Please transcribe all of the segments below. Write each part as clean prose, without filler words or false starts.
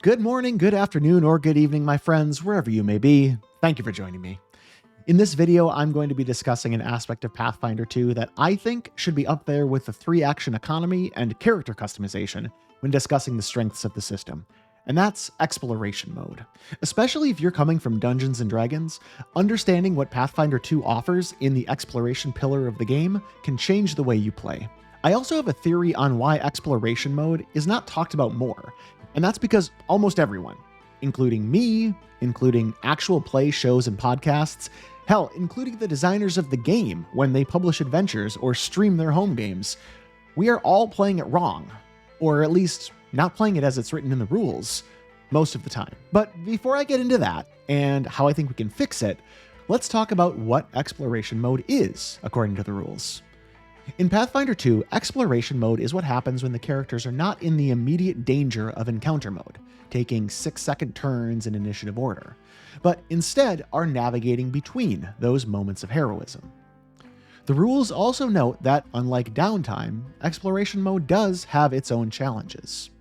Good morning, good afternoon, or good evening, my friends, wherever you may be. Thank you for joining me. In this video, I'm going to be discussing an aspect of Pathfinder 2 that I think should be up there with the 3-action economy and character customization when discussing the strengths of the system, and that's exploration mode. Especially if you're coming from Dungeons & Dragons, understanding what Pathfinder 2 offers in the exploration pillar of the game can change the way you play. I also have a theory on why exploration mode is not talked about more, and that's because almost everyone, including me, including actual play shows and podcasts, hell, including the designers of the game when they publish adventures or stream their home games, we are all playing it wrong, or at least not playing it as it's written in the rules most of the time. But before I get into that and how I think we can fix it, let's talk about what exploration mode is according to the rules. In Pathfinder 2, exploration mode is what happens when the characters are not in the immediate danger of encounter mode, taking 6-second turns in initiative order, but instead are navigating between those moments of heroism. The rules also note that, unlike downtime, exploration mode does have its own challenges.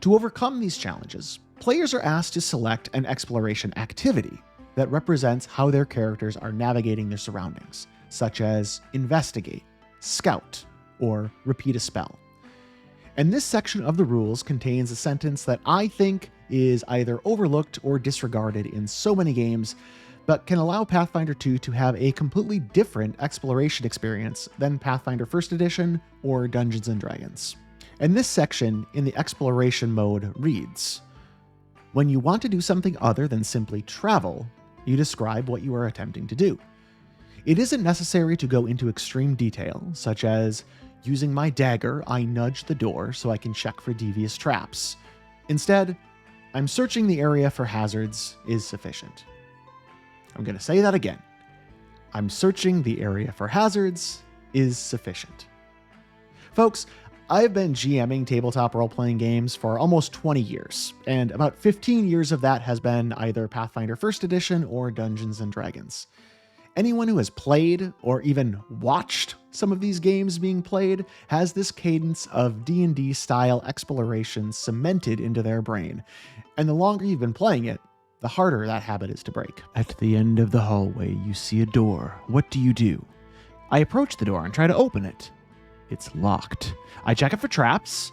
To overcome these challenges, players are asked to select an exploration activity that represents how their characters are navigating their surroundings, such as investigate, scout, or repeat a spell. And this section of the rules contains a sentence that I think is either overlooked or disregarded in so many games, but can allow Pathfinder 2 to have a completely different exploration experience than Pathfinder 1st Edition or Dungeons & Dragons. And this section in the exploration mode reads, "When you want to do something other than simply travel, you describe what you are attempting to do. It isn't necessary to go into extreme detail, such as, using my dagger, I nudge the door so I can check for devious traps. Instead, I'm searching the area for hazards is sufficient." I'm going to say that again. I'm searching the area for hazards is sufficient. Folks, I've been GMing tabletop role-playing games for almost 20 years, and about 15 years of that has been either Pathfinder 1st Edition or Dungeons & Dragons. Anyone who has played or even watched some of these games being played has this cadence of D&D style exploration cemented into their brain, and the longer you've been playing it, the harder that habit is to break. At the end of the hallway, you see a door. What do? I approach the door and try to open it. It's locked. I check it for traps.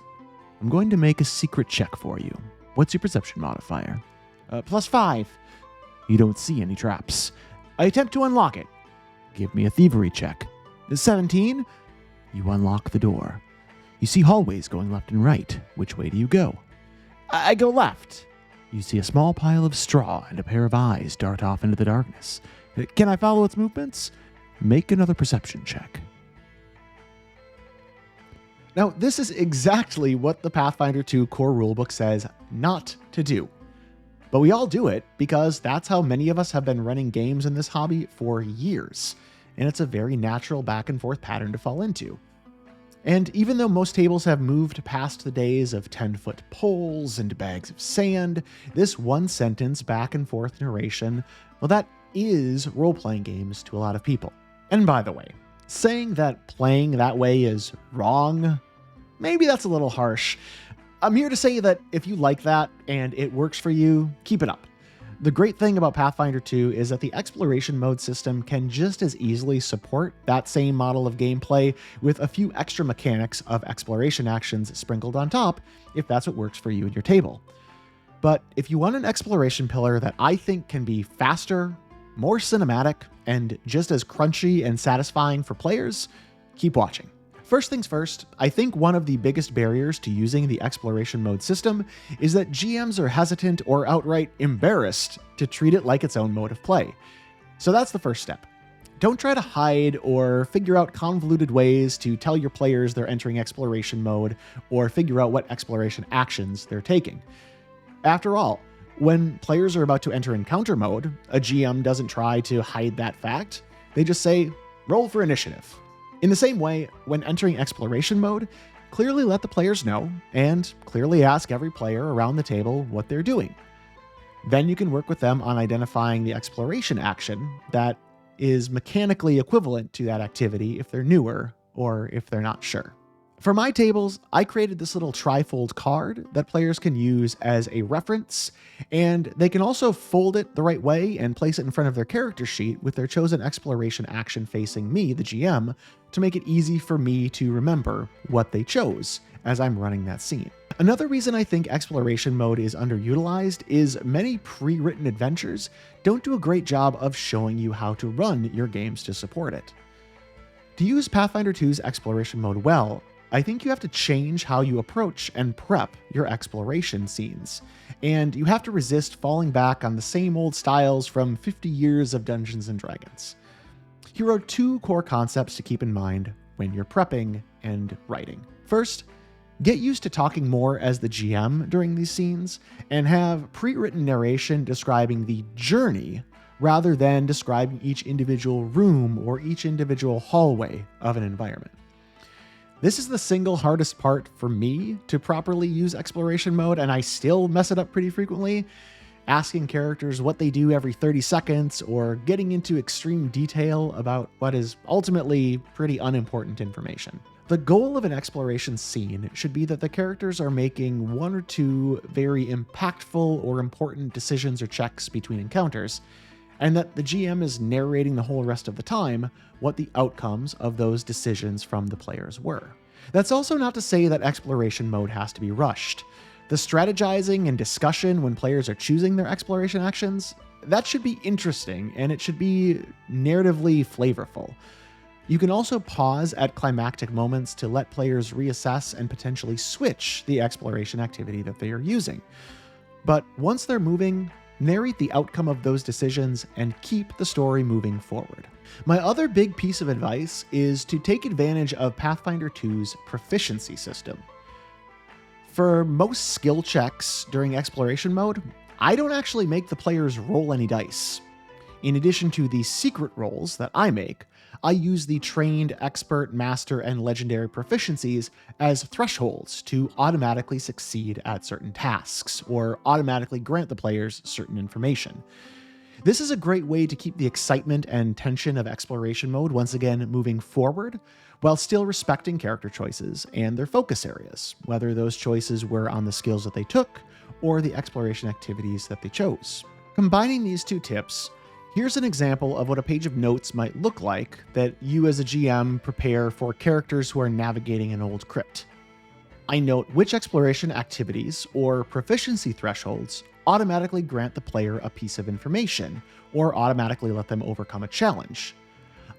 I'm going to make a secret check for you. What's your perception modifier? +5. You don't see any traps. I attempt to unlock it. Give me a thievery check. 17. You unlock the door. You see hallways going left and right. Which way do you go? I go left. You see a small pile of straw and a pair of eyes dart off into the darkness. Can I follow its movements? Make another perception check. Now, this is exactly what the Pathfinder 2 core rulebook says not to do. But we all do it because that's how many of us have been running games in this hobby for years, and it's a very natural back and forth pattern to fall into. And even though most tables have moved past the days of 10-foot poles and bags of sand, this one-sentence back and forth narration, well, that is role-playing games to a lot of people. And by the way, saying that playing that way is wrong, maybe that's a little harsh. I'm here to say that if you like that and it works for you, keep it up. The great thing about Pathfinder 2 is that the exploration mode system can just as easily support that same model of gameplay with a few extra mechanics of exploration actions sprinkled on top, if that's what works for you and your table. But if you want an exploration pillar that I think can be faster, more cinematic, and just as crunchy and satisfying for players, keep watching. First things first, I think one of the biggest barriers to using the exploration mode system is that GMs are hesitant or outright embarrassed to treat it like its own mode of play. So that's the first step. Don't try to hide or figure out convoluted ways to tell your players they're entering exploration mode or figure out what exploration actions they're taking. After all, when players are about to enter encounter mode, a GM doesn't try to hide that fact. They just say, roll for initiative. In the same way, when entering exploration mode, clearly let the players know and clearly ask every player around the table what they're doing. Then you can work with them on identifying the exploration action that is mechanically equivalent to that activity if they're newer or if they're not sure. For my tables, I created this little trifold card that players can use as a reference, and they can also fold it the right way and place it in front of their character sheet with their chosen exploration action facing me, the GM, to make it easy for me to remember what they chose as I'm running that scene. Another reason I think exploration mode is underutilized is many pre-written adventures don't do a great job of showing you how to run your games to support it. To use Pathfinder 2's exploration mode well, I think you have to change how you approach and prep your exploration scenes, and you have to resist falling back on the same old styles from 50 years of Dungeons & Dragons. Here are 2 core concepts to keep in mind when you're prepping and writing. First, get used to talking more as the GM during these scenes, and have pre-written narration describing the journey rather than describing each individual room or each individual hallway of an environment. This is the single hardest part for me to properly use exploration mode, and I still mess it up pretty frequently, asking characters what they do every 30 seconds or getting into extreme detail about what is ultimately pretty unimportant information. The goal of an exploration scene should be that the characters are making 1 or 2 very impactful or important decisions or checks between encounters, and that the GM is narrating the whole rest of the time what the outcomes of those decisions from the players were. That's also not to say that exploration mode has to be rushed. The strategizing and discussion when players are choosing their exploration actions, that should be interesting, and it should be narratively flavorful. You can also pause at climactic moments to let players reassess and potentially switch the exploration activity that they are using. But once they're moving, narrate the outcome of those decisions and keep the story moving forward. My other big piece of advice is to take advantage of Pathfinder 2's Proficiency system. For most skill checks during exploration mode, I don't actually make the players roll any dice. In addition to the secret rolls that I make, I use the trained, expert, master, and legendary proficiencies as thresholds to automatically succeed at certain tasks, or automatically grant the players certain information. This is a great way to keep the excitement and tension of exploration mode once again moving forward, while still respecting character choices and their focus areas, whether those choices were on the skills that they took or the exploration activities that they chose. Combining these 2 tips, here's an example of what a page of notes might look like that you as a GM prepare for characters who are navigating an old crypt. I note which exploration activities or proficiency thresholds automatically grant the player a piece of information or automatically let them overcome a challenge.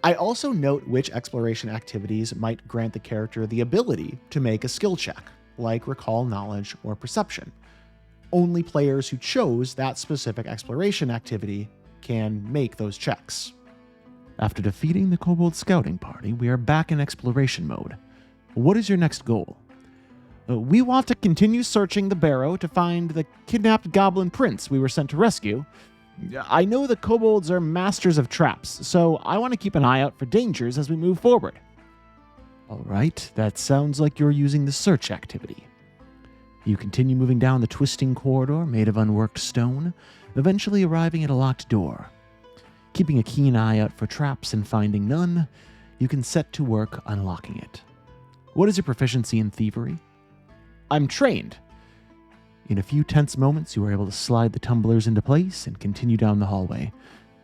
I also note which exploration activities might grant the character the ability to make a skill check, like recall knowledge or perception. Only players who chose that specific exploration activity can make those checks. After defeating the kobold scouting party, we are back in exploration mode. What is your next goal? We want to continue searching the barrow to find the kidnapped goblin prince we were sent to rescue. I know the kobolds are masters of traps, so I want to keep an eye out for dangers as we move forward. All right, that sounds like you're using the search activity. You continue moving down the twisting corridor made of unworked stone, eventually arriving at a locked door. Keeping a keen eye out for traps and finding none, you can set to work unlocking it. What is your proficiency in thievery? I'm trained. In a few tense moments, you are able to slide the tumblers into place and continue down the hallway.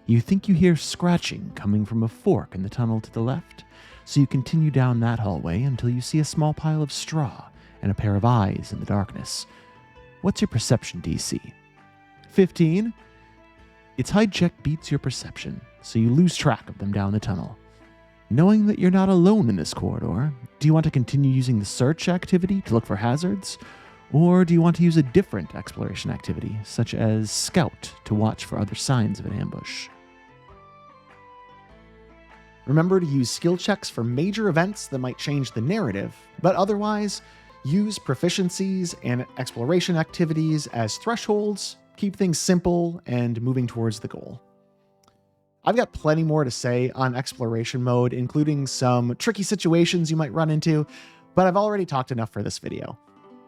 You think you hear scratching coming from a fork in the tunnel to the left, so you continue down that hallway until you see a small pile of straw and a pair of eyes in the darkness. What's your perception DC? 15. Its hide check beats your perception, so you lose track of them down the tunnel. Knowing that you're not alone in this corridor, do you want to continue using the search activity to look for hazards? Or do you want to use a different exploration activity, such as Scout, to watch for other signs of an ambush? Remember to use skill checks for major events that might change the narrative, but otherwise, use proficiencies and exploration activities as thresholds, keep things simple, and moving towards the goal. I've got plenty more to say on exploration mode, including some tricky situations you might run into, but I've already talked enough for this video.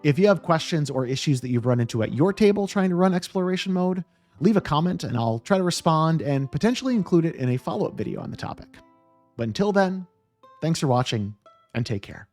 If you have questions or issues that you've run into at your table trying to run exploration mode, leave a comment and I'll try to respond and potentially include it in a follow-up video on the topic. But until then, thanks for watching and take care.